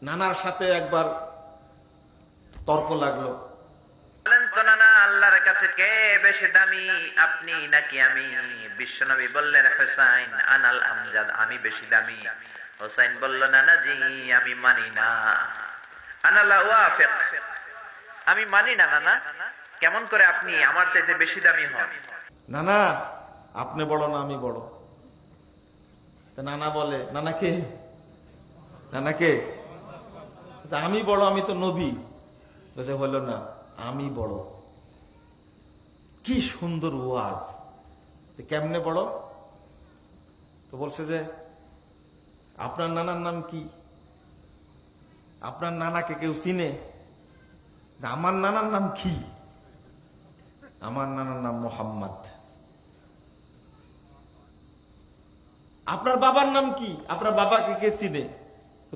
নানার সাথে একবার তর্ক লাগলো। বলেন তো নানা, আল্লাহর কাছে কে বেশি দামি, আপনি নাকি আমি? বিশ্বনবী বললেন, হুসাইন আনাল আমজাদ, আমি বেশি দামি। হুসাইন বলল, নানাজি আমি মানি না, আনা লা ওয়াফিক, আমি মানি না নানা। কেমন করে আপনি আমার চাইতে বেশি দামি হন? নানা আপনি বড় না আমি বড়? তা নানা বলে, নানা কে? নানা কে? আমি বড়, আমি তো নবী। বলছে হলো না, আমি বড়। কি সুন্দর ওয়াজ! কেমনে বড়? তো বলছে যে আপনার নানার নাম কি? আপনার নানাকে কেউ চিনে? আমার নানার নাম কি? আমার নানার নাম মোহাম্মদ। আপনার বাবার নাম কি? আপনার বাবাকে কে চিনে?